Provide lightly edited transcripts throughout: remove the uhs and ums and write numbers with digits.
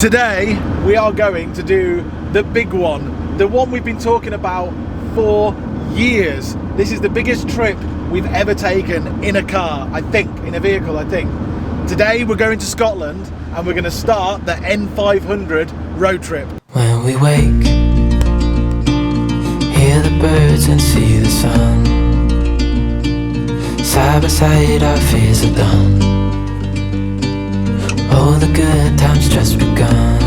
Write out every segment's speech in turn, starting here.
Today we are going to do the big one, the one we've been talking about for years. This is the biggest trip we've ever taken in a car, I think, in a vehicle, I think. Today we're going to Scotland and we're going to start the N500 road trip. When we wake, hear the birds and see the sun. Side by side our fears are done. All the good times just begun.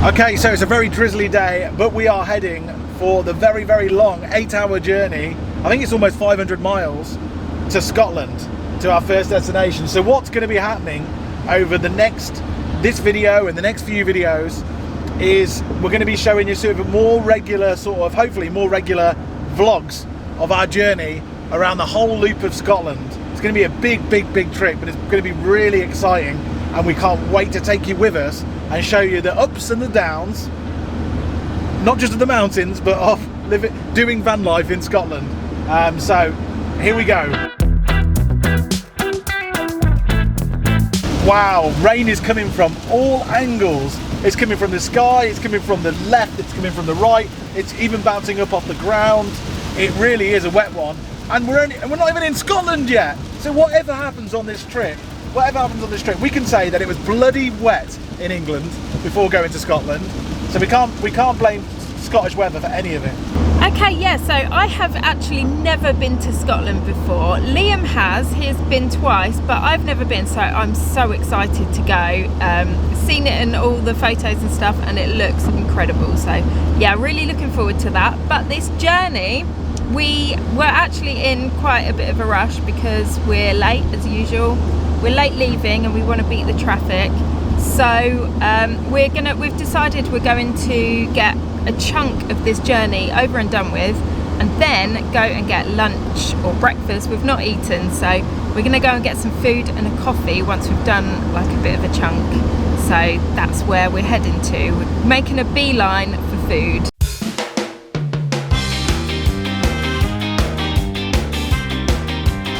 Okay, so it's a very drizzly day, but we are heading for the very, very long 8-hour journey. I think it's almost 500 miles to Scotland, to our first destination. So what's going to be happening over this video and the next few videos is we're going to be showing you sort of hopefully more regular vlogs of our journey around the whole loop of Scotland. It's going to be a big trip, but it's going to be really exciting, and we can't wait to take you with us and show you the ups and the downs, not just of the mountains, but of doing van life in Scotland. So here we go. Wow, rain is coming from all angles. It's coming from the sky, it's coming from the left, it's coming from the right, it's even bouncing up off the ground. It really is a wet one. And we're not even in Scotland yet. So whatever happens on this trip, we can say that it was bloody wet in England before going to Scotland. So we can't blame Scottish weather for any of it. Okay, yeah, so I have actually never been to Scotland before. Liam has, he's been twice, but I've never been, so I'm so excited to go. Seen it in all the photos and stuff, and it looks incredible. So yeah, really looking forward to that. But this journey, we were actually in quite a bit of a rush because we're late as usual. We're late leaving and we want to beat the traffic. So we've decided we're going to get a chunk of this journey over and done with, and then go and get lunch or breakfast. We've not eaten, so we're going to go and get some food and a coffee once we've done like a bit of a chunk. So that's where we're heading to. We're making a beeline for food.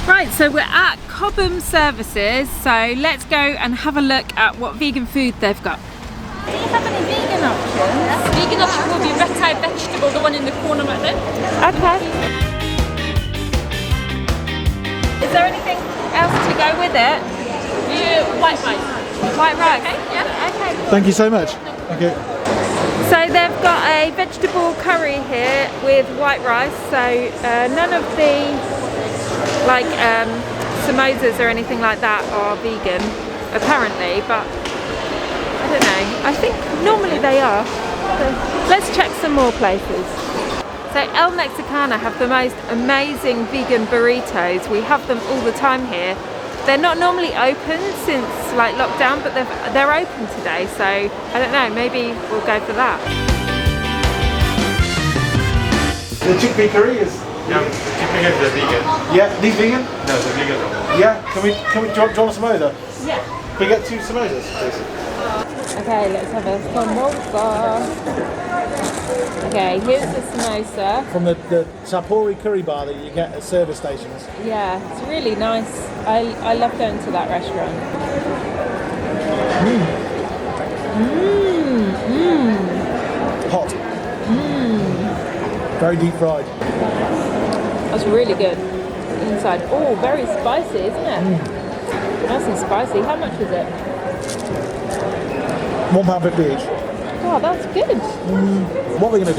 Right, so we're at Cobham Services, so let's go and have a look at what vegan food they've got. Do you have any vegan options? Vegan option will be red tie vegetable, the one in the corner right there. Okay. Is there anything else to go with it? White rice. White rice? Okay, yeah. Okay. Thank you so much. Okay. So they've got a vegetable curry here with white rice, so none of the samosas or anything like that are vegan, apparently, but I don't know. I think normally they are. So let's check some more places. So El Mexicana have the most amazing vegan burritos. We have them all the time here. They're not normally open since lockdown, but they're open today, so I don't know, maybe we'll go for that. The chickpea curry is... Yeah, chickpea is vegan. Yeah, these vegan? No, the vegan one. Yeah, do you want a samosa? Yeah. Can we get 2 samosas, please? Okay, let's have a samosa. Okay, here's the samosa. From the Sapori curry bar that you get at service stations. Yeah, it's really nice. I love going to that restaurant. Hot. Very deep fried. That's really good. Inside. Oh, very spicy, isn't it? Nice and spicy. How much is it? £1.50 each. Oh, that's good. What I'm going to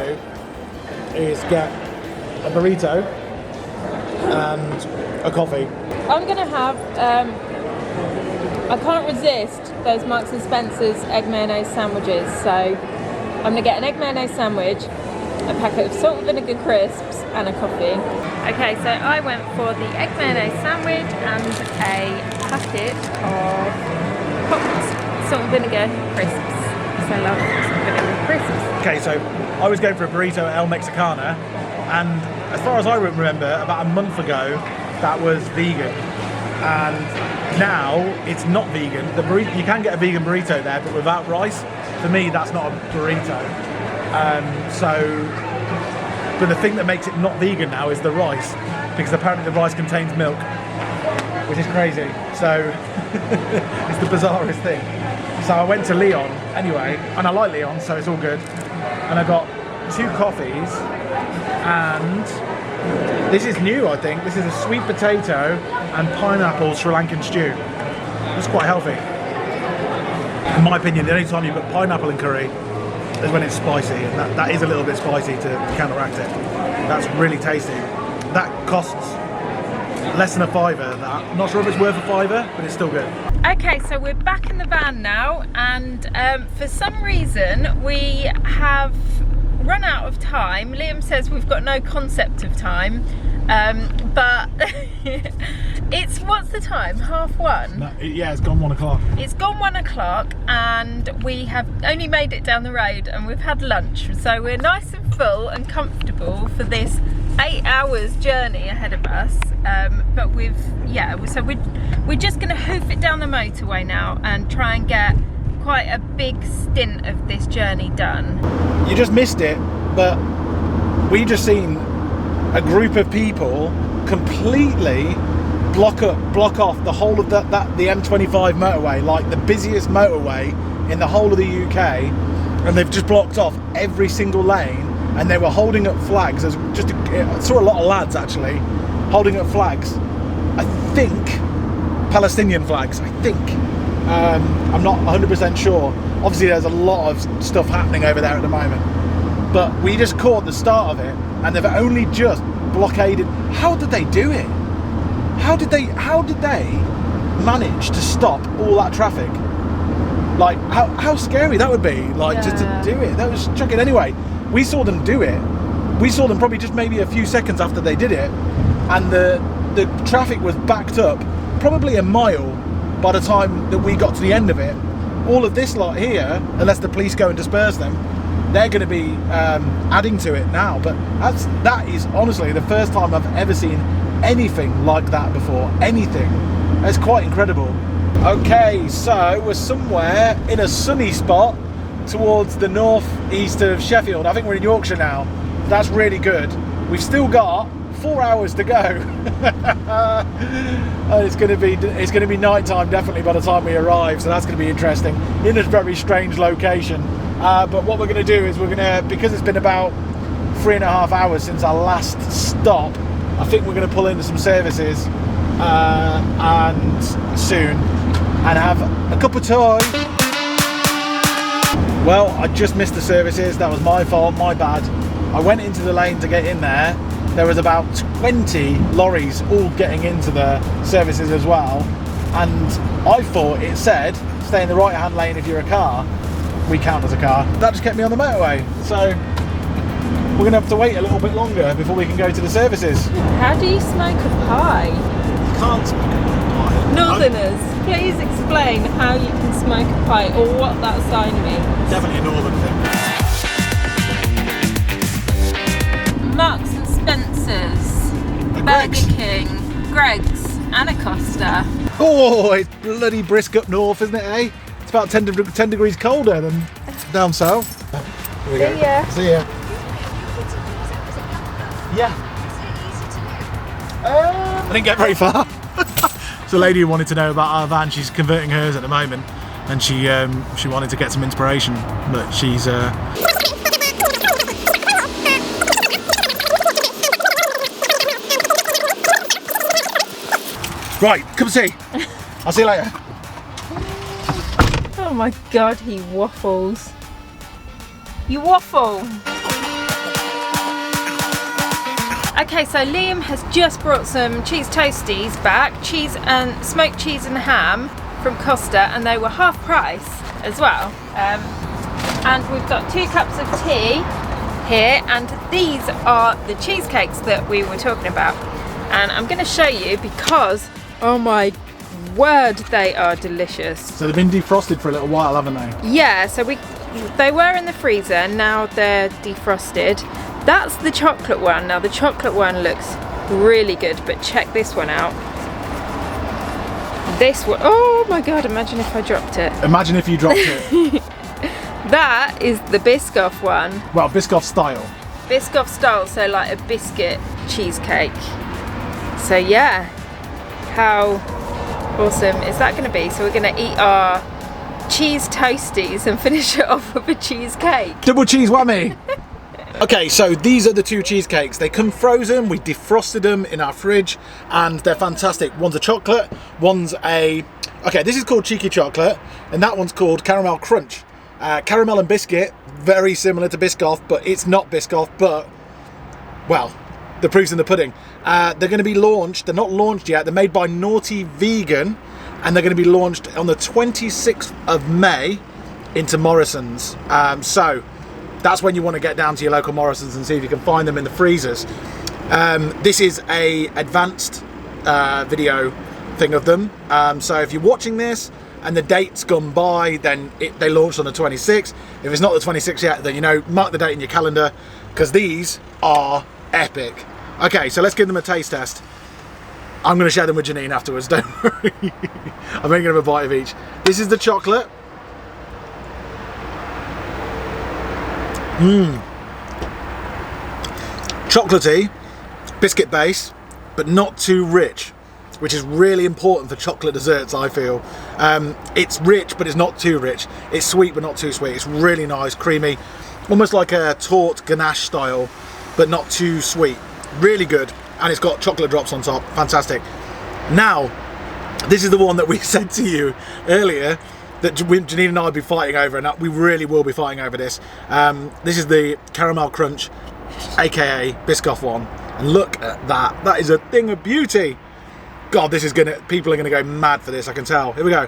do is get a burrito and a coffee. I'm going to have, I can't resist those Marks and Spencer's egg mayonnaise sandwiches, so I'm going to get an egg mayonnaise sandwich, a packet of salt and vinegar crisps, and a coffee. Okay, so I went for the egg mayonnaise sandwich and a packet of popped salt and vinegar crisps. I love salt and vinegar crisps. Okay, so I was going for a burrito at El Mexicana, and as far as I remember, about a month ago, that was vegan. And now it's not vegan. The burrito, you can get a vegan burrito there, but without rice. For me, that's not a burrito. But the thing that makes it not vegan now is the rice, because apparently the rice contains milk. which is crazy. So it's the bizarrest thing. So I went to Leon anyway, and I like Leon, so it's all good. And I got 2 coffees, and this is new, I think. This is a sweet potato and pineapple Sri Lankan stew. That's quite healthy. In my opinion, the only time you put pineapple in curry is when it's spicy, and that is a little bit spicy to counteract it. That's really tasty. That costs less than a fiver. That. Not sure if it's worth a fiver, but it's still good. Okay, so we're back in the van now, and for some reason we have run out of time. Liam says we've got no concept of time, but it's, what's the time? 1:30? No, yeah, it's gone 1 o'clock. It's gone 1 o'clock, and we have only made it down the road, and we've had lunch, so we're nice and full and comfortable for this 8 hours journey ahead of us. But we're just going to hoof it down the motorway now and try and get quite a big stint of this journey done. You just missed it, but we just seen a group of people completely block off the whole of the M25 motorway, like the busiest motorway in the whole of the UK, and they've just blocked off every single lane, and they were holding up flags. I saw a lot of lads actually holding up flags, I think Palestinian flags, I think. I'm not 100% sure. Obviously there's a lot of stuff happening over there at the moment, but we just caught the start of it, and they've only just blockaded. How did they do it? How did they manage to stop all that traffic? Like, how scary that would be, like, just to do it. That was shocking. Anyway, we saw them do it. We saw them probably just maybe a few seconds after they did it, and the traffic was backed up probably a mile by the time that we got to the end of it. All of this lot here, unless the police go and disperse them, they're going to be adding to it now. But that is honestly the first time I've ever seen anything like that before. Anything. It's quite incredible. Okay, so we're somewhere in a sunny spot towards the northeast of Sheffield. I think we're in Yorkshire now. That's really good. We've still got 4 hours to go. It's going to be night time definitely by the time we arrive, so that's going to be interesting in a very strange location. But what we're going to do is because it's been about 3.5 hours since our last stop, I think we're going to pull into some services and soon and have a cup of tea. Well, I just missed the services. That was my fault, my bad. I went into the lane to get in there. There was about 20 lorries all getting into the services as well, and I thought it said stay in the right hand lane if you're a car. We count as a car. That just kept me on the motorway, so we're going to have to wait a little bit longer before we can go to the services. How do you smoke a pie? You can't smoke a pie. Northerners, please explain how you can smoke a pie, or what that sign means. Definitely a northern thing. Marks and Spencer's, Burger Greggs. King, Greggs, and a Costa. Oh, it's bloody brisk up north, isn't it, eh? It's about 10 degrees colder than down south. Here we go. See ya. See ya. Yeah. I didn't get very far. It's a lady who wanted to know about our van. She's converting hers at the moment, and she wanted to get some inspiration, but she's right, come and see. I'll see you later. Oh my god, he waffles. You waffle. Okay, so Liam has just brought some cheese toasties back, smoked cheese and ham from Costa, and they were half price as well. And we've got 2 cups of tea here, and these are the cheesecakes that we were talking about. And I'm going to show you because, oh my word, they are delicious. So they've been defrosted for a little while, haven't they? Yeah, so they were in the freezer, now they're defrosted. That's the chocolate one. Now the chocolate one looks really good, but check this one out. This one, oh my god, imagine if I dropped it. Imagine if you dropped it. That is the Biscoff one. Well, Biscoff style. Biscoff style, so like a biscuit cheesecake. So yeah, How awesome is that going to be? So we're going to eat our cheese toasties and finish it off with a cheesecake. Double cheese whammy. Okay, so these are the two cheesecakes. They come frozen, we defrosted them in our fridge, and they're fantastic. One's a chocolate, one's a... Okay, this is called cheeky chocolate, and that one's called caramel crunch. Caramel and biscuit, very similar to Biscoff, but it's not Biscoff, but, well, the proof's in the pudding. They're going to be launched, they're not launched yet, they're made by Naughty Vegan, and they're going to be launched on the 26th of May into Morrison's. So that's when you want to get down to your local Morrison's and see if you can find them in the freezers. This is a advanced video thing of them. So if you're watching this and the date's gone by, then they launched on the 26th. If it's not the 26th yet, then, you know, mark the date in your calendar, because these are epic. Okay, so let's give them a taste test. I'm going to share them with Janine afterwards, don't worry. I'm only going to have a bite of each. This is the chocolate. Chocolatey, biscuit base, but not too rich, which is really important for chocolate desserts, I feel. It's rich, but it's not too rich. It's sweet, but not too sweet. It's really nice, creamy, almost like a tart ganache style, but not too sweet. Really good. And it's got chocolate drops on top. Fantastic. Now, this is the one that we said to you earlier that Janine and I would be fighting over, and we really will be fighting over this. This is the caramel crunch, aka Biscoff one. And look at that. That is a thing of beauty. God, this is gonna, people are gonna go mad for this, I can tell. Here we go.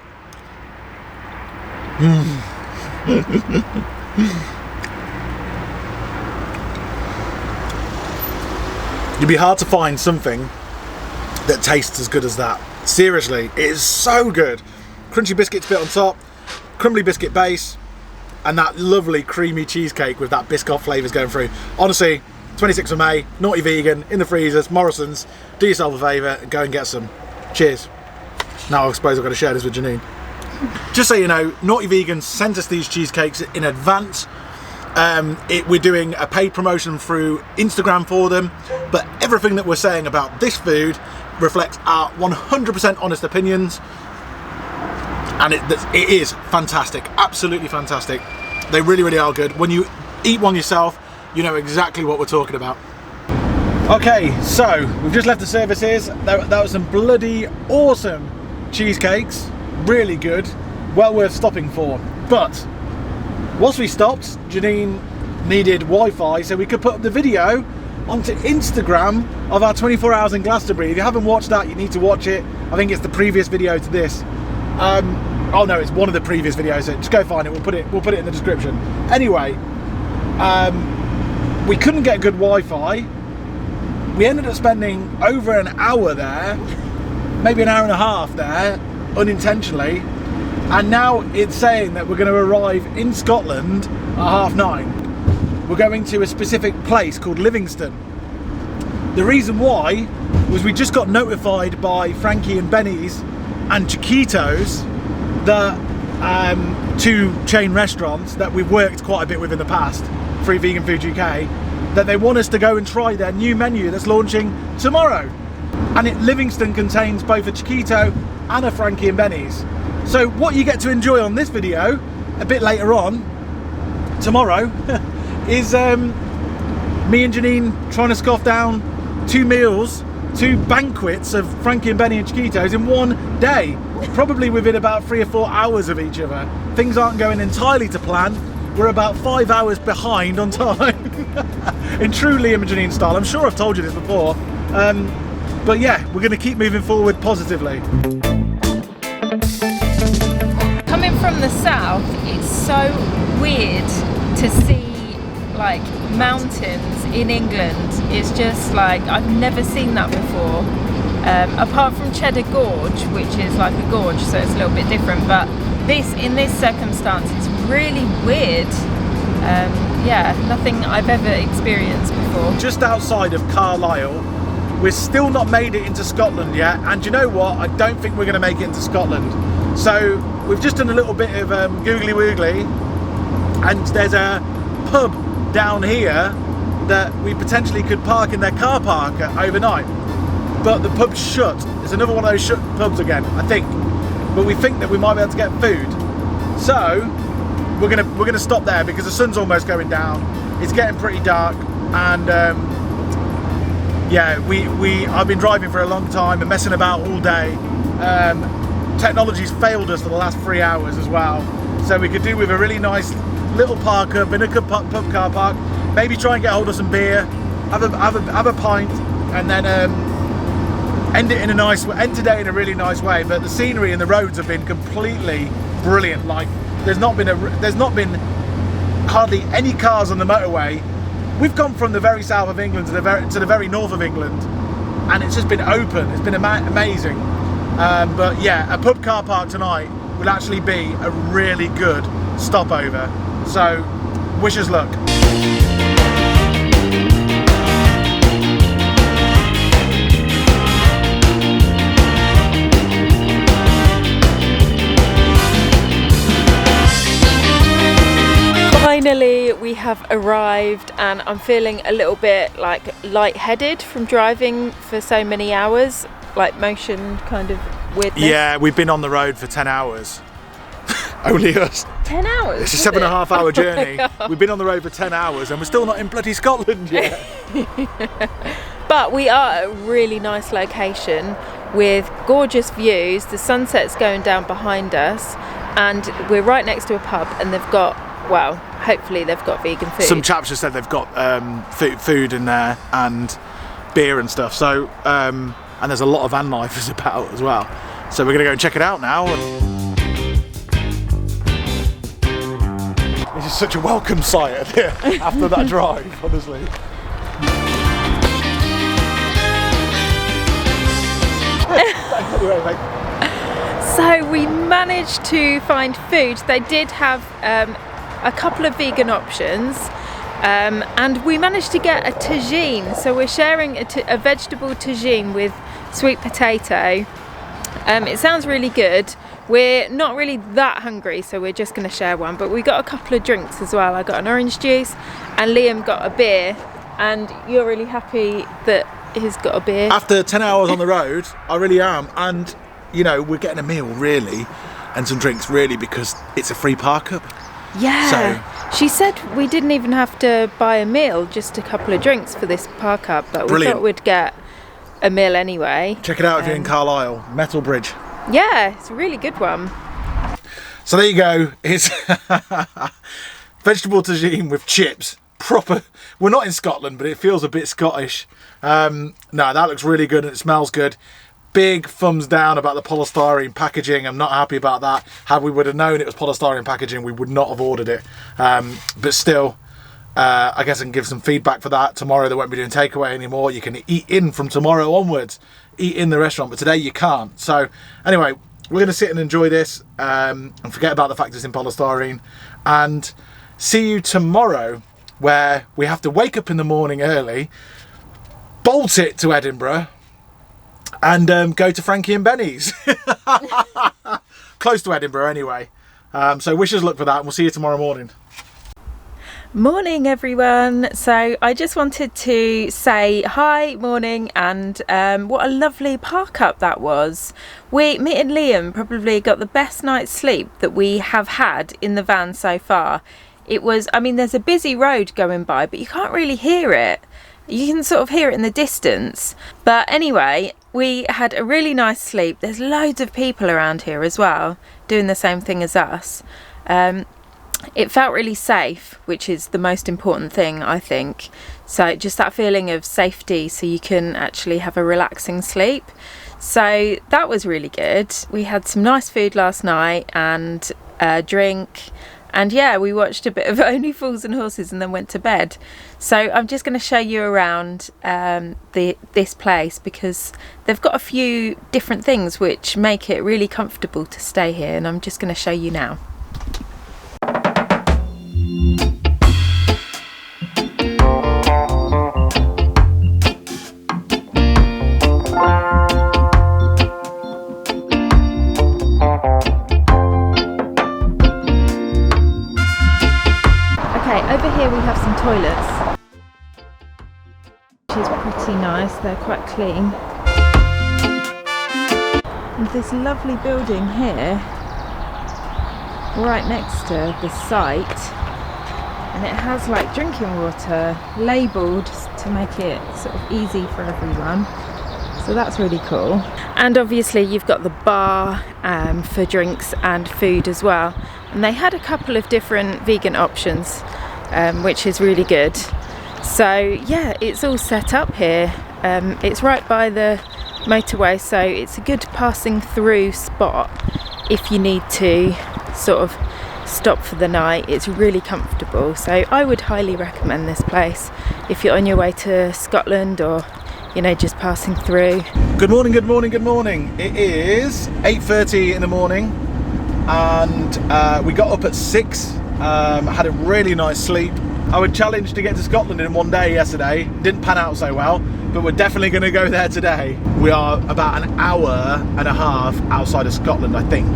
You'd be hard to find something that tastes as good as that. Seriously, it is so good. Crunchy biscuits bit on top, crumbly biscuit base, and that lovely creamy cheesecake with that Biscoff flavours going through. Honestly, 26th of May, Naughty Vegan, in the freezers, Morrison's. Do yourself a favour, go and get some. Cheers. Now I suppose I've got to share this with Janine. Just so you know, Naughty Vegan sent us these cheesecakes in advance. We're doing a paid promotion through Instagram for them, but everything that we're saying about this food reflects our 100% honest opinions, and it is fantastic, absolutely fantastic. They really, really are good. When you eat one yourself, you know exactly what we're talking about. Okay, so we've just left the services. That was some bloody awesome cheesecakes, really good, well worth stopping for. But whilst we stopped, Janine needed Wi-Fi so we could put up the video onto Instagram of our 24 hours in Glastonbury. If you haven't watched that, you need to watch it. I think it's the previous video to this. Oh no, it's one of the previous videos, so just go find it. We'll put it in the description. Anyway, we couldn't get good Wi-Fi. We ended up spending over an hour there, maybe an hour and a half there, unintentionally. And now it's saying that we're going to arrive in Scotland at 9:30. We're going to a specific place called Livingston. The reason why was we just got notified by Frankie and Benny's and Chiquitos, the two chain restaurants that we've worked quite a bit with in the past, Free Vegan Food UK, that they want us to go and try their new menu that's launching tomorrow. And Livingston contains both a Chiquito and a Frankie and Benny's. So what you get to enjoy on this video a bit later on tomorrow is me and Janine trying to scoff down 2 meals, 2 banquets of Frankie and Benny and Chiquitos in one day, probably within about 3 or 4 hours of each other. Things aren't going entirely to plan. We're about 5 hours behind on time in true Liam and Janine style. I'm sure I've told you this before, but yeah, we're going to keep moving forward positively. Coming from the south, it's so weird to see like mountains in England. It's just like, I've never seen that before, apart from Cheddar Gorge, which is like a gorge, so it's a little bit different, but in this circumstance is really weird. Yeah, nothing I've ever experienced before. Just outside of Carlisle, we're still not made it into Scotland yet, and you know what, I don't think we're going to make it into Scotland. So we've just done a little bit of googly woogly, and there's a pub down here that we potentially could park in their car park overnight. but the pub's shut. It's another one of those shut pubs again, I think. But we think that we might be able to get food. So we're gonna stop there because the sun's almost going down. It's getting pretty dark, and yeah, I've been driving for a long time and messing about all day. Technology's failed us for the last 3 hours as well. So we could do with a really nice little park up in a pub car park. Maybe try and get hold of some beer, have a pint, and then end today in a really nice way. But the scenery and the roads have been completely brilliant. Like there's not been hardly any cars on the motorway. We've come from the very south of England to the very north of England, and it's just been open. It's been amazing. But yeah, a pub car park tonight will actually be a really good stopover. So wish us luck. Finally, we have arrived, and I'm feeling a little bit like lightheaded from driving for so many hours, like motion kind of weirdness. Yeah, we've been on the road for 10 hours. Only us. 10 hours? It's a 7.5 hour journey. We've been on the road for 10 hours and we're still not in bloody Scotland yet. But we are at a really nice location with gorgeous views. The sunset's going down behind us, and we're right next to a pub, and they've got, well, hopefully they've got vegan food. Some chaps just said they've got food in there and beer and stuff. So, and there's a lot of van lifers about as well. So we're gonna go and check it out now. This is such a welcome sight after that drive, honestly. So we managed to find food. They did have a couple of vegan options, and we managed to get a tagine. So we're sharing a vegetable tagine with sweet potato. It sounds really good. We're not really that hungry, so we're just going to share one. But we got a couple of drinks as well. I got an orange juice, and Liam got a beer. And you're really happy that he's got a beer. After 10 hours on the road, I really am. And, you know, we're getting a meal, really, and some drinks, really, because it's a free park up. Yeah. So, she said we didn't even have to buy a meal, just a couple of drinks for this park up. But we thought we'd get a meal anyway. Check it out if you're in Carlisle. Metal Bridge. Yeah, it's a really good one. So there you go. It's vegetable tagine with chips. Proper. We're not in Scotland, but it feels a bit Scottish. No, that looks really good and it smells good. Big thumbs down about the polystyrene packaging. I'm not happy about that. Had we would have known it was polystyrene packaging, we would not have ordered it. But still, I guess I can give some feedback for that. Tomorrow they won't be doing takeaway anymore. You can eat in from tomorrow onwards. Eat in the restaurant, but today you can't. So anyway, we're going to sit and enjoy this and forget about the fact it's in polystyrene, and see you tomorrow, where we have to wake up in the morning early, bolt it to Edinburgh, and go to Frankie and Benny's. Close to Edinburgh anyway. So wish us luck for that, and we'll see you tomorrow morning. Morning everyone. So I just wanted to say hi, morning, and what a lovely park up that was. Me and Liam probably got the best night's sleep that we have had in the van so far. It was, I mean, there's a busy road going by, but you can't really hear it. You can sort of hear it in the distance. But anyway, we had a really nice sleep. There's loads of people around here as well doing the same thing as us. It felt really safe, which is the most important thing, I think. So just that feeling of safety, so you can actually have a relaxing sleep. So that was really good. We had some nice food last night and a drink. And yeah, we watched a bit of Only Fools and Horses and then went to bed. So I'm just going to show you around this place, because they've got a few different things which make it really comfortable to stay here. And I'm just going to show you now. Over here we have some toilets, which is pretty nice. They're quite clean. And this lovely building here, right next to the site, and it has like drinking water labelled to make it sort of easy for everyone. So that's really cool. And obviously you've got the bar for drinks and food as well. And they had a couple of different vegan options, which is really good. So yeah, it's all set up here. It's right by the motorway, so it's a good passing through spot if you need to sort of stop for the night. It's really comfortable, so I would highly recommend this place if you're on your way to Scotland or, you know, just passing through. Good morning, good morning, good morning. It is 8:30 in the morning and we got up at 6. Had a really nice sleep. I was challenged to get to Scotland in one day yesterday. Didn't pan out so well, but we're definitely going to go there today. We are about an hour and a half outside of Scotland, I think.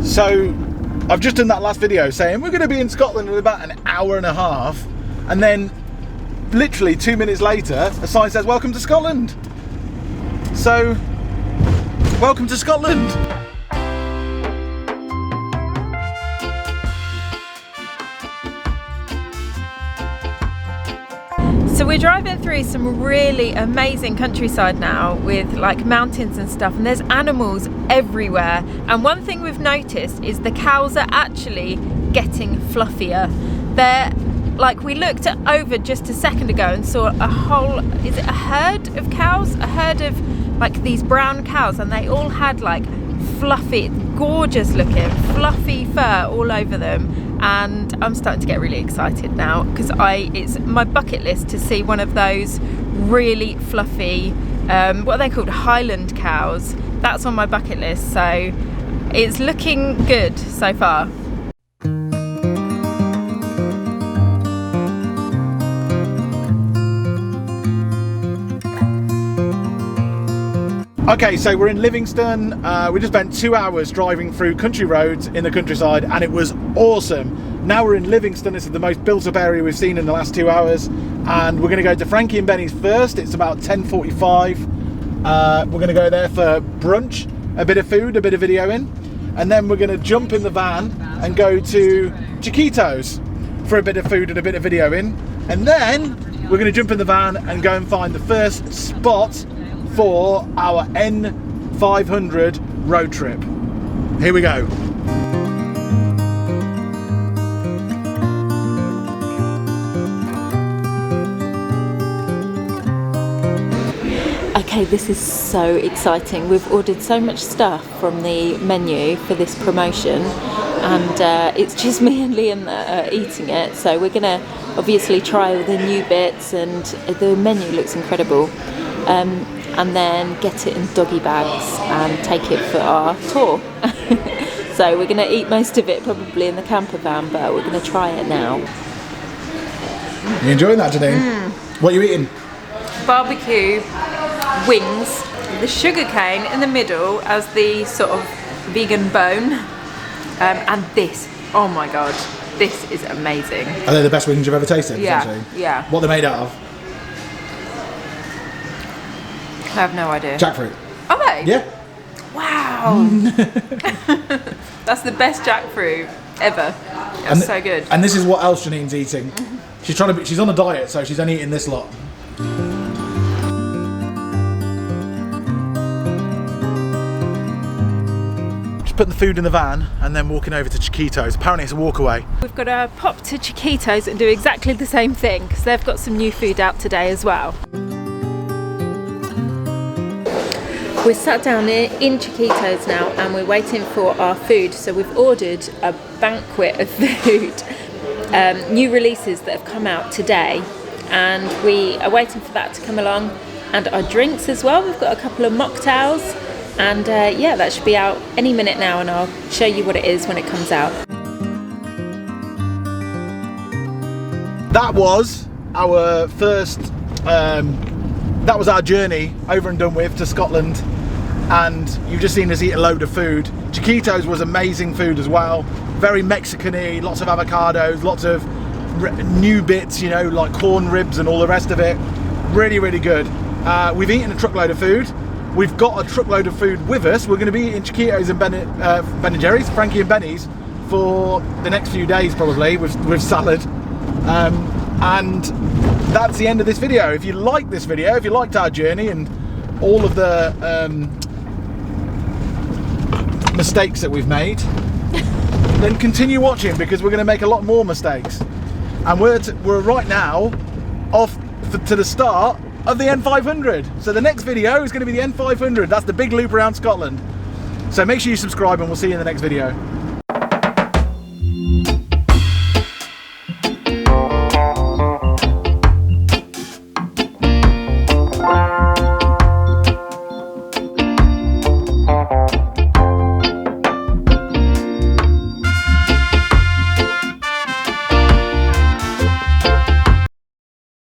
So I've just done that last video saying we're going to be in Scotland in about an hour and a half, and then literally 2 minutes later a sign says welcome to Scotland. So welcome to Scotland. So we're driving through some really amazing countryside now with like mountains and stuff, and there's animals everywhere. And one thing we've noticed is the cows are actually getting fluffier. They're like, we looked over just a second ago and saw a whole, is it a herd of cows? A herd of like these brown cows, and they all had like fluffy, gorgeous looking, fluffy fur all over them. And I'm starting to get really excited now because it's my bucket list to see one of those really fluffy, what are they called, Highland cows. That's on my bucket list, so it's looking good so far. Okay, so we're in Livingston. We just spent 2 hours driving through country roads in the countryside and it was awesome. Now we're in Livingston. This is the most built up area we've seen in the last 2 hours, and we're going to go to Frankie and Benny's first. It's about 10:45. We're going to go there for brunch, a bit of food, a bit of videoing, and then we're going to jump in the van and go to Chiquitos for a bit of food and a bit of videoing, and then we're going to jump in the van and go and find the first spot for our N500 road trip. Here we go. Okay, this is so exciting. We've ordered so much stuff from the menu for this promotion, and it's just me and Liam that are eating it. So we're gonna obviously try all the new bits, and the menu looks incredible. And then get it in doggy bags and take it for our tour. So we're going to eat most of it probably in the camper van, but we're going to try it now. You enjoying that, Janine? What are you eating? Barbecue wings, the sugar cane in the middle as the sort of vegan bone, and this, oh my god, this is amazing. Are they the best wings you've ever tasted? Yeah, essentially? yeah. What are they made out of? I have no idea. Jackfruit. Are they? Yeah. Wow. That's the best jackfruit ever. That's so good. And this is what else Janine's eating. She's on a diet, so she's only eating this lot. Just putting the food in the van and then walking over to Chiquitos. Apparently it's a walk away. We've got to pop to Chiquitos and do exactly the same thing because they've got some new food out today as well. We're sat down in Chiquitos now and we're waiting for our food. So we've ordered a banquet of food, new releases that have come out today, and we are waiting for that to come along, and our drinks as well. We've got a couple of mocktails, and yeah, that should be out any minute now, and I'll show you what it is when it comes out. That was our first that was our journey over and done with to Scotland, and you've just seen us eat a load of food. Chiquitos was amazing food as well, very Mexican-y, lots of avocados, lots of new bits, you know, like corn ribs and all the rest of it. Really, really good. We've eaten a truckload of food. We've got a truckload of food with us. We're going to be eating Chiquitos and Ben and Jerry's, Frankie and Benny's, for the next few days probably with salad. And that's the end of this video. If you liked this video, if you liked our journey and all of the mistakes that we've made, then continue watching, because we're going to make a lot more mistakes. And we're right now off to the start of the N500. So the next video is going to be the N500. That's the big loop around Scotland. So make sure you subscribe, and we'll see you in the next video.